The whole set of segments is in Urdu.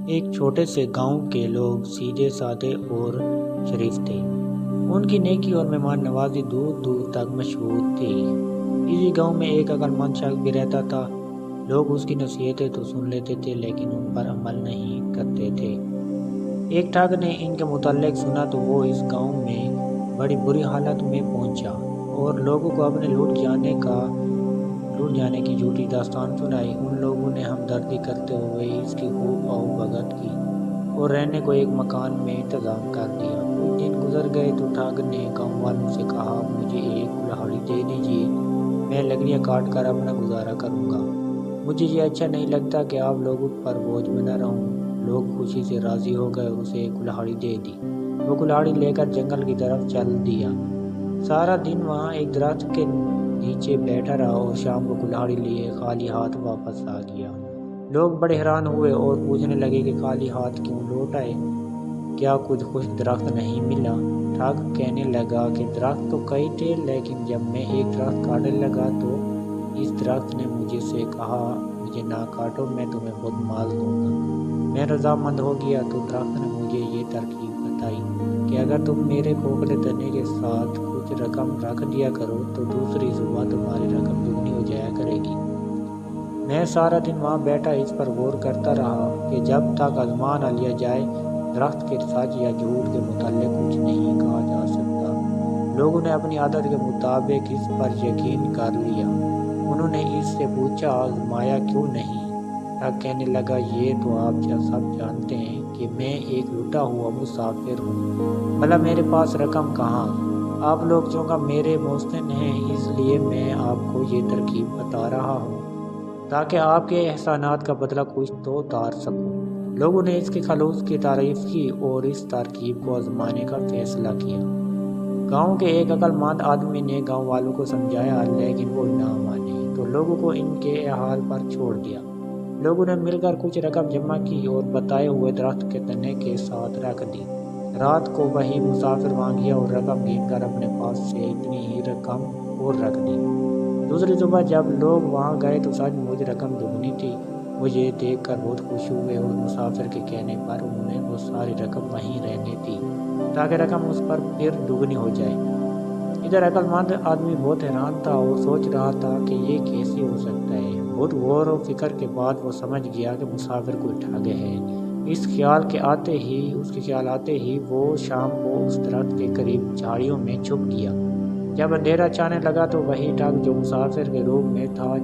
ایک چھوٹے سے گاؤں کے لوگ سیدھے سادے اور شریف تھے۔ ان کی نیکی اور مہمان نوازی دور دور تک مشہور تھی۔ اسی گاؤں میں ایک عقل مند شخص بھی رہتا تھا۔ لوگ اس کی نصیحتیں تو سن لیتے تھے لیکن ان پر عمل نہیں کرتے تھے۔ ایک ٹھگ نے ان کے متعلق سنا تو وہ اس گاؤں میں بڑی بری حالت میں پہنچا اور لوگوں کو اپنے لوٹ جانے کی جھوٹی داستان سنائی۔ ان لوگوں نے ہمدردی کرتے ہوئے اس کی خوب آؤ بھگت کی اور رہنے کو ایک مکان میں انتظام کر دیا۔ کچھ دن گزر گئے تو ٹھگ نے گاؤں والوں سے کہا، مجھے ایک کلہاڑی دے دیجیے، میں لکڑیاں کاٹ کر اپنا گزارا کروں گا۔ مجھے یہ اچھا نہیں لگتا کہ آپ لوگوں پر بوجھ بنا رہوں۔ لوگ خوشی سے راضی ہو گئے، اسے ایک کلہاڑی دے دی۔ وہ کلہاڑی لے کر جنگل کی طرف چل دیا۔ سارا دن وہاں ایک درخت کے نیچے بیٹھا رہا اور شام کو کلہاڑی لیے خالی ہاتھ واپس آ گیا۔ لوگ بڑے حیران ہوئے اور پوچھنے لگے کہ خالی ہاتھ کیوں لوٹ آئے؟ کیا کچھ خشک درخت نہیں ملا؟ ٹھگ کہنے لگا کہ درخت تو کئی تھے لیکن جب میں ایک درخت کاٹنے لگا تو اس درخت نے مجھے سے کہا، مجھے نہ کاٹو، میں تمہیں بہت مال دوں گا۔ میں رضامند ہو گیا تو درخت نے مجھے یہ ترکیب بتائی کہ اگر تم میرے کھوکھلے تنے کے ساتھ کچھ رقم رکھ دیا کرو تو دوسری صبح تمہاری رقم دگنی ہو جایا کرے گی۔ میں سارا دن وہاں بیٹھا اس پر غور کرتا رہا کہ جب تک آزما نہ لیا جائے درخت کے سچ یا جھوٹ کے متعلق کچھ نہیں کہا جا سکتا۔ لوگوں نے اپنی عادت کے مطابق اس پر یقین کر لیا۔ انہوں نے اس سے پوچھا، آزمایا کیوں نہیں؟ ٹھگ کہنے لگا، یہ تو آپ سب جانتے ہیں کہ میں ایک لٹا ہوا مسافر ہوں، بھلا میرے پاس رقم کہاں؟ آپ لوگ چونکہ میرے محسن ہیں اس لیے میں آپ کو یہ ترکیب بتا رہا ہوں تاکہ آپ کے احسانات کا بدلہ کچھ تو اتار سکوں۔ لوگوں نے اس کے خلوص کی تعریف کی اور اس ترکیب کو آزمانے کا فیصلہ کیا۔ گاؤں کے ایک عقل مند آدمی نے گاؤں والوں کو سمجھایا لیکن وہ نہ مانے تو لوگوں کو ان کے حال پر چھوڑ دیا۔ لوگوں نے مل کر کچھ رقم جمع کی اور بتائے ہوئے درخت کے تنے کے ساتھ رکھ دی۔ رات کو وہی مسافر وہاں گیا اور رقم گن کر اپنے پاس سے اتنی ہی رقم اور رکھ دی۔ دوسری صبح جب لوگ وہاں گئے تو سچ مچ رقم دگنی تھی۔ وہ یہ دیکھ کر بہت خوش ہوئے اور مسافر کے کہنے پر انہوں نے وہ ساری رقم وہیں رہنے دی تاکہ رقم اس پر پھر دگنی ہو جائے۔ ادھر عقل مند آدمی بہت حیران تھا اور سوچ رہا تھا کہ یہ کیسے ہو سکتا ہے۔ بہت غور و فکر کے بعد وہ سمجھ گیا کہ مسافر کوئی ٹھگ ہے۔ اس کے خیال آتے ہی وہ شام کو اس درخت کے قریب جھاڑیوں میں چھپ گیا۔ جب اندھیرا چھانے لگا تو وہی ٹھگ جو مسافر کے روپ میں تھا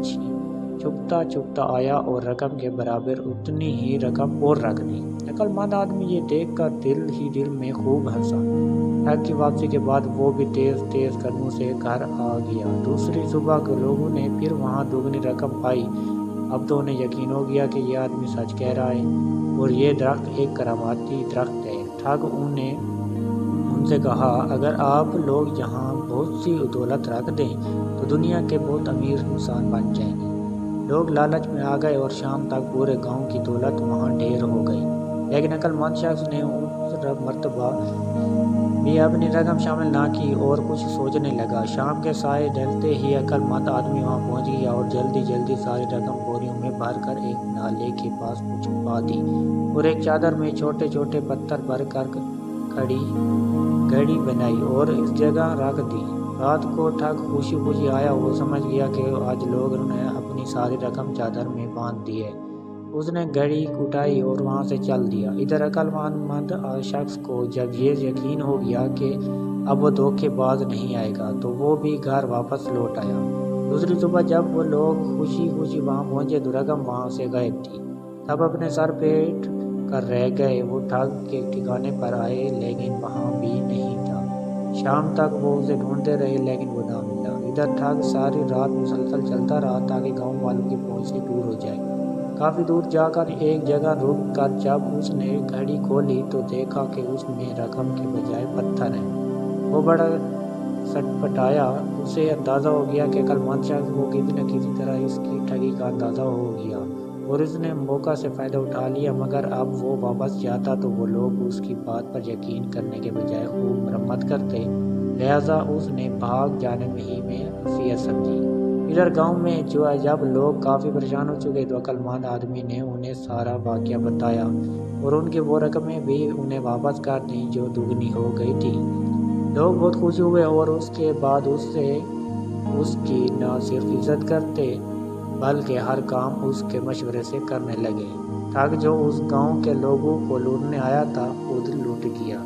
چھپتا آیا اور رقم کے برابر اتنی ہی رقم اور رکھ دی۔ عقل مند آدمی یہ دیکھ کر دل ہی دل میں خوب ہنسا۔ ٹھگ کی واپسی کے بعد وہ بھی تیز تیز قدموں سے گھر آ گیا۔ دوسری صبح کے لوگوں نے پھر وہاں دگنی رقم پائی۔ اب تو انہیں یقین ہو گیا کہ یہ آدمی سچ کہہ رہا ہے اور یہ درخت ایک کراماتی درخت ہے۔ ٹھگ نے ان سے کہا، اگر آپ لوگ یہاں بہت سی دولت رکھ دیں تو دنیا کے بہت امیر انسان بن جائیں گے۔ لوگ لالچ میں آ گئے اور شام تک پورے گاؤں کی دولت وہاں ڈھیر ہو گئی، لیکن عقل مند شخص نے اس مرتبہ بھی اپنی رقم شامل نہ کی اور کچھ سوچنے لگا۔ شام کے سائے ڈھلتے ہی عقل مند آدمی وہاں پہنچ گیا اور جلدی ساری رقم بوریوں میں بھر کر ایک نالے کے پاس چھپا دی اور ایک چادر میں چھوٹے چھوٹے پتھر بھر کر گھڑی بنائی اور اس جگہ رکھ دی۔ رات کو ٹھگ خوشی آیا۔ وہ سمجھ گیا کہ آج لوگوں نے اپنی ساری رقم چادر میں باندھ دی ہے۔ اس نے گھڑی اٹھائی اور وہاں سے چل دیا۔ ادھر عقل مند شخص کو جب یہ یقین ہو گیا کہ اب وہ دھوکے باز نہیں آئے گا تو وہ بھی گھر واپس لوٹ آیا۔ دوسری صبح جب وہ لوگ خوشی وہاں پہنچے تو رقم وہاں سے غائب تھی۔ سب اپنے سر پیٹ کر رہ گئے۔ وہ ٹھگ کے ٹھکانے پر آئے لیکن وہاں بھی نہیں تھا۔ شام تک وہ اسے ڈھونڈتے رہے لیکن وہ نہ ملا۔ ادھر ٹھگ ساری رات مسلسل چلتا رہا تاکہ گاؤں والوں کی پہنچ سے دور ہو جائے۔ کافی دور جا کر ایک جگہ رک کر جب اس نے گھڑی کھولی تو دیکھا کہ اس میں رقم کے بجائے پتھر ہیں۔ وہ بڑا سٹپٹایا۔ اسے اندازہ ہو گیا کہ عقل مند شخص کو کسی نہ کسی طرح اس کی ٹھگی کا اندازہ ہو گیا اور اس نے موقع سے فائدہ اٹھا لیا، مگر اب وہ واپس جاتا تو وہ لوگ اس کی بات پر یقین کرنے کے بجائے خوب مرمت کرتے، لہذا اس نے بھاگ جانے میں نصیحت سمجھی۔ ادھر گاؤں میں جب لوگ کافی پریشان ہو چکے تو عقل مند آدمی نے انہیں سارا واقعہ بتایا اور ان کی وہ رقمیں بھی انہیں واپس کر دیں جو دگنی ہو گئی تھی۔ لوگ بہت خوش ہوئے اور اس کے بعد اس کی نہ صرف عزت کرتے بلکہ ہر کام اس کے مشورے سے کرنے لگے، تاکہ جو اس گاؤں کے لوگوں کو لوٹنے آیا تھا خود لٹ گیا۔